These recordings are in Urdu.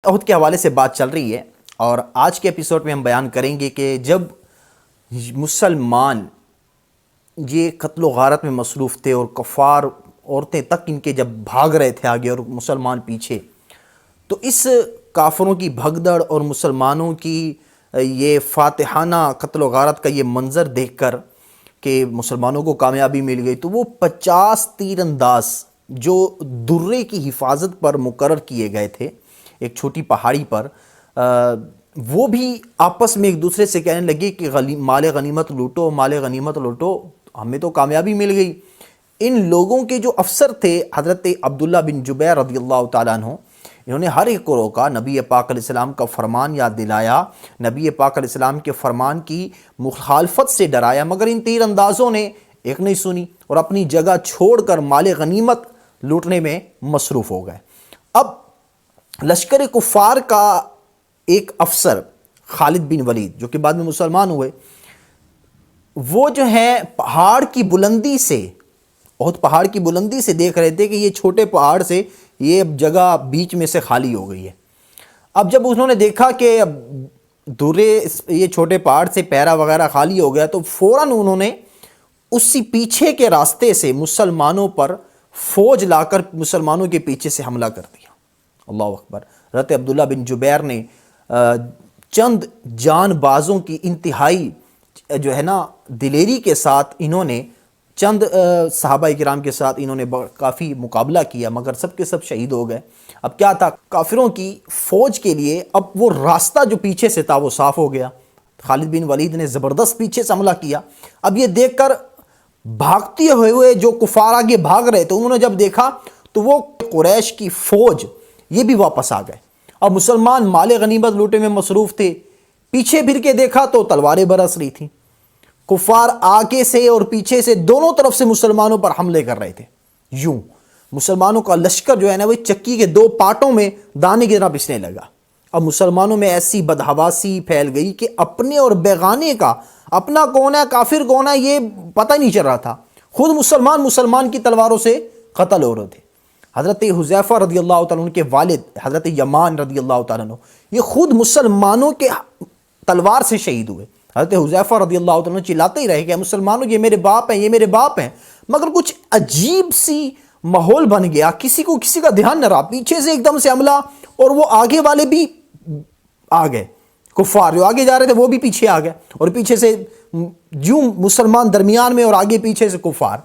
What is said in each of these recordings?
احد کے حوالے سے بات چل رہی ہے اور آج کے ایپیسوڈ میں ہم بیان کریں گے کہ جب مسلمان یہ قتل و غارت میں مصروف تھے اور کفار عورتیں تک ان کے جب بھاگ رہے تھے آگے اور مسلمان پیچھے، تو اس کافروں کی بھگدڑ اور مسلمانوں کی یہ فاتحانہ قتل و غارت کا یہ منظر دیکھ کر کہ مسلمانوں کو کامیابی مل گئی، تو وہ 50 تیر انداز جو درے کی حفاظت پر مقرر کیے گئے تھے ایک چھوٹی پہاڑی پر، وہ بھی آپس میں ایک دوسرے سے کہنے لگے کہ مال غنیمت لوٹو، مال غنیمت لوٹو، ہمیں تو کامیابی مل گئی۔ ان لوگوں کے جو افسر تھے حضرت عبداللہ بن جبیر رضی اللہ تعالیٰ عنہ، انہوں نے ہر ایک کو روکا، نبی پاک علیہ السلام کا فرمان یاد دلایا، نبی پاک علیہ السلام کے فرمان کی مخالفت سے ڈرایا، مگر ان تیر اندازوں نے ایک نہیں سنی اور اپنی جگہ چھوڑ کر مال غنیمت لوٹنے میں مصروف ہو گئے۔ اب لشکر کفار کا ایک افسر خالد بن ولید جو کہ بعد میں مسلمان ہوئے، وہ جو ہے پہاڑ کی بلندی سے، احد پہاڑ کی بلندی سے دیکھ رہے تھے کہ یہ چھوٹے پہاڑ سے یہ جگہ بیچ میں سے خالی ہو گئی ہے۔ اب جب انہوں نے دیکھا کہ دورے یہ چھوٹے پہاڑ سے پیرا وغیرہ خالی ہو گیا، تو فوراً انہوں نے اسی پیچھے کے راستے سے مسلمانوں پر فوج لا کر مسلمانوں کے پیچھے سے حملہ کر دیا۔ اللہ اکبر۔ حضرت عبداللہ بن جبیر نے چند جان بازوں کی انتہائی جو ہے نا دلیری کے ساتھ انہوں نے چند صحابہ کرام کے ساتھ انہوں نے کافی مقابلہ کیا، مگر سب کے سب شہید ہو گئے۔ اب کیا تھا، کافروں کی فوج کے لیے اب وہ راستہ جو پیچھے سے تھا وہ صاف ہو گیا۔ خالد بن ولید نے زبردست پیچھے سے حملہ کیا۔ اب یہ دیکھ کر بھاگتے ہوئے جو کفار آگے بھاگ رہے تھے، انہوں نے جب دیکھا تو وہ قریش کی فوج یہ بھی واپس آ گئے۔ اب مسلمان مال غنیمت لوٹے میں مصروف تھے، پیچھے پھر کے دیکھا تو تلواریں برس رہی تھیں، کفار آگے سے اور پیچھے سے دونوں طرف سے مسلمانوں پر حملے کر رہے تھے۔ یوں مسلمانوں کا لشکر جو ہے نا وہ چکی کے دو پارٹوں میں دانے کی طرح پسنے لگا۔ اب مسلمانوں میں ایسی بدحواسی پھیل گئی کہ اپنے اور بیگانے کا، اپنا کون ہے کافر کون ہے یہ پتہ نہیں چل رہا تھا۔ خود مسلمان کی تلواروں سے قتل ہو رہے تھے۔ حضرت حذیفہ رضی اللہ تعالیٰ عنہ کے والد حضرت یمان رضی اللہ تعالیٰ عنہ یہ خود مسلمانوں کے تلوار سے شہید ہوئے۔ حضرت حذیفہ رضی اللہ تعالیٰ عنہ چلاتے ہی رہے کہ مسلمانوں یہ میرے باپ ہیں، یہ میرے باپ ہیں، مگر کچھ عجیب سی ماحول بن گیا، کسی کا دھیان نہ رہا، پیچھے سے ایک دم سے حملہ اور وہ آگے والے بھی آ گئے، کفار جو آگے جا رہے تھے وہ بھی پیچھے آ گئے، اور پیچھے سے یوں مسلمان درمیان میں اور آگے پیچھے سے کفار۔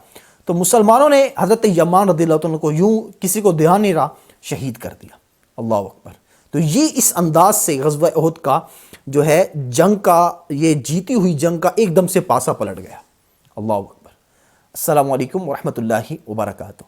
تو مسلمانوں نے حضرت یمان رضی اللہ عنہ کو یوں کسی کو دھیان نہیں رہا شہید کر دیا۔ اللہ اکبر۔ تو یہ اس انداز سے غزوہ احد کا جو ہے جنگ کا، یہ جیتی ہوئی جنگ کا ایک دم سے پاسا پلٹ گیا۔ اللہ اکبر۔ السلام علیکم ورحمۃ اللہ وبرکاتہ۔